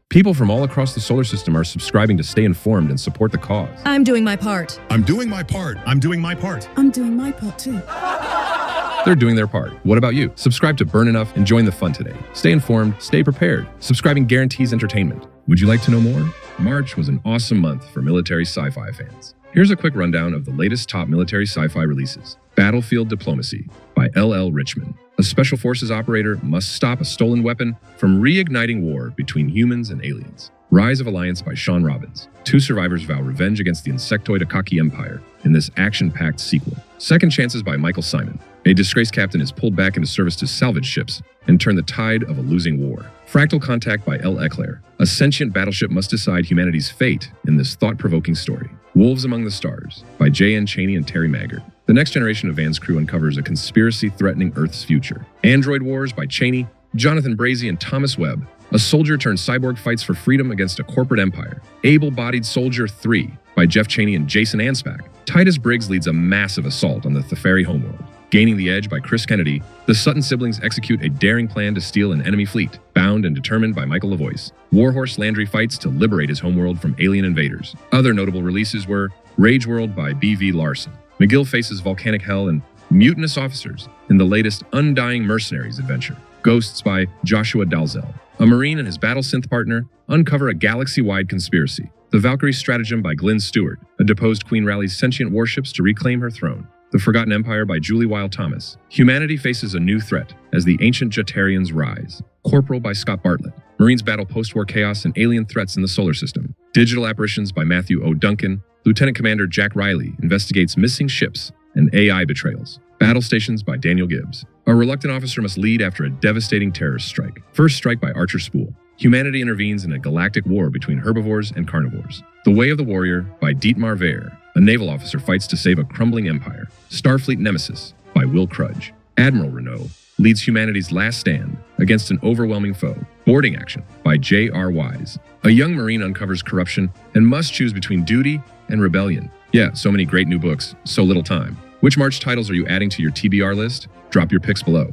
People from all across the solar system are subscribing to stay informed and support the cause. I'm doing my part. I'm doing my part. I'm doing my part. I'm doing my part too. They're doing their part. What about you? Subscribe to Burn Enough and join the fun today. Stay informed, stay prepared. Subscribing guarantees entertainment. Would you like to know more? March was an awesome month for military sci-fi fans. Here's a quick rundown of the latest top military sci-fi releases. Battlefield Diplomacy by L.L. Richman. A special forces operator must stop a stolen weapon from reigniting war between humans and aliens. Rise of Alliance by Sean Robbins. Two survivors vow revenge against the insectoid Akaki Empire in this action-packed sequel. Second Chances by Michael Simon. A disgraced captain is pulled back into service to salvage ships and turn the tide of a losing war. Fractal Contact by L. Eclair. A sentient battleship must decide humanity's fate in this thought-provoking story. Wolves Among the Stars by J.N. Chaney and Terry Maggart. The next generation of Van's crew uncovers a conspiracy threatening Earth's future. Android Wars by Chaney, Jonathan Brazee, and Thomas Webb. A soldier turned cyborg fights for freedom against a corporate empire. Able-Bodied Soldier 3 by Jeff Chaney and Jason Anspach. Titus Briggs leads a massive assault on the Theferi homeworld. Gaining the Edge by Chris Kennedy, the Sutton siblings execute a daring plan to steal an enemy fleet. Bound and Determined by Michael LaVoice. Warhorse Landry fights to liberate his homeworld from alien invaders. Other notable releases were Rage World by B.V. Larson. McGill faces volcanic hell and mutinous officers in the latest Undying Mercenaries adventure. Ghosts by Joshua Dalzell. A Marine and his battle synth partner uncover a galaxy-wide conspiracy. The Valkyrie Stratagem by Glenn Stewart. A deposed queen rallies sentient warships to reclaim her throne. The Forgotten Empire by Julie Weil Thomas. Humanity faces a new threat as the ancient Jetarians rise. Corporal by Scott Bartlett. Marines battle post-war chaos and alien threats in the solar system. Digital Apparitions by Matthew O. Duncan. Lieutenant Commander Jack Riley investigates missing ships and AI betrayals. Battle Stations by Daniel Gibbs. A reluctant officer must lead after a devastating terrorist strike. First Strike by Archer Spool. Humanity intervenes in a galactic war between herbivores and carnivores. The Way of the Warrior by Dietmar Wehr. A naval officer fights to save a crumbling empire. Starfleet Nemesis by Will Crudge. Admiral Renault leads humanity's last stand against an overwhelming foe. Boarding Action by J.R. Wise. A young Marine uncovers corruption and must choose between duty and rebellion. Yeah, so many great new books, so little time. Which March titles are you adding to your TBR list? Drop your picks below.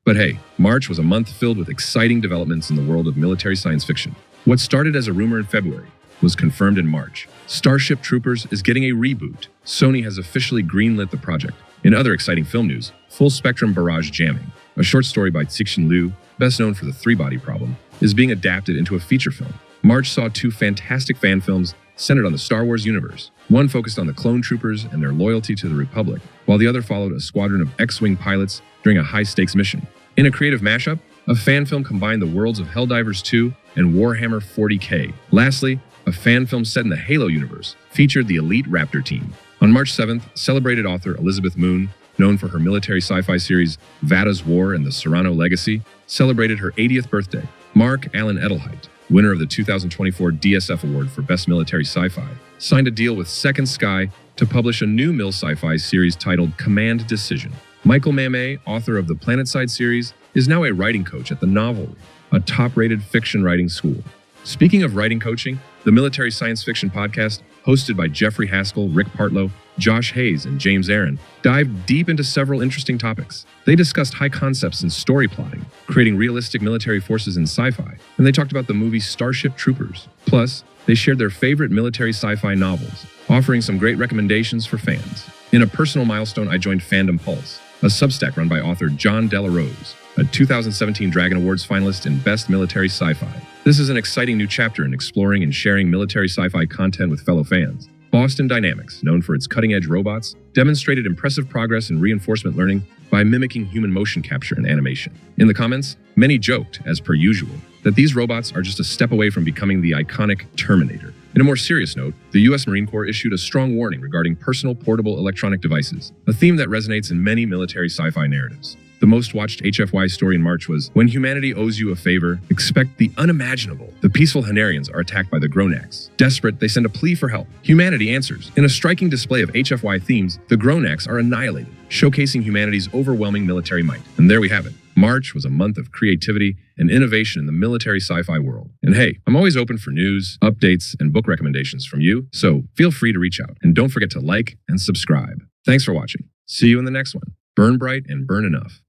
But hey, March was a month filled with exciting developments in the world of military science fiction. What started as a rumor in February was confirmed in March. Starship Troopers is getting a reboot. Sony has officially greenlit the project. In other exciting film news, Full Spectrum Barrage Jamming, a short story by Cixin Liu, best known for The Three-Body Problem, is being adapted into a feature film. March saw two fantastic fan films centered on the Star Wars universe. One focused on the clone troopers and their loyalty to the Republic, while the other followed a squadron of X-Wing pilots during a high-stakes mission. In a creative mashup, a fan film combined the worlds of Helldivers 2 and Warhammer 40K. Lastly, a fan film set in the Halo universe featured the elite Raptor team. On March 7th, celebrated author Elizabeth Moon, known for her military sci-fi series Vada's War and the Serrano Legacy, celebrated her 80th birthday. Marc Alan Edelheit, winner of the 2024 DSF Award for Best Military Sci-Fi, signed a deal with Second Sky to publish a new Mil-Sci-Fi series titled Command Decision. Michael Mammay, author of the Planetside series, is now a writing coach at the Novelry, a top-rated fiction writing school. Speaking of writing coaching, the Military Science Fiction podcast, hosted by Jeffrey Haskell, Rick Partlow, Josh Hayes, and James Aaron, dived deep into several interesting topics. They discussed high concepts in story plotting, creating realistic military forces in sci-fi, and they talked about the movie Starship Troopers. Plus, they shared their favorite military sci-fi novels, offering some great recommendations for fans. In a personal milestone, I joined Fandom Pulse, a Substack run by author John Delarose, a 2017 Dragon Awards finalist in Best Military Sci-Fi. This is an exciting new chapter in exploring and sharing military sci-fi content with fellow fans. Boston Dynamics, known for its cutting-edge robots, demonstrated impressive progress in reinforcement learning by mimicking human motion capture and animation. In the comments, many joked, as per usual, that these robots are just a step away from becoming the iconic Terminator. In a more serious note, the U.S. Marine Corps issued a strong warning regarding personal portable electronic devices, a theme that resonates in many military sci-fi narratives. The most watched HFY story in March was, "When humanity owes you a favor, expect the unimaginable." The peaceful Hanarians are attacked by the Gronax. Desperate, they send a plea for help. Humanity answers. In a striking display of HFY themes, the Gronax are annihilated, showcasing humanity's overwhelming military might. And there we have it. March was a month of creativity and innovation in the military sci-fi world. And hey, I'm always open for news, updates, and book recommendations from you, so feel free to reach out. And don't forget to like and subscribe. Thanks for watching. See you in the next one. Burn bright and burn enough.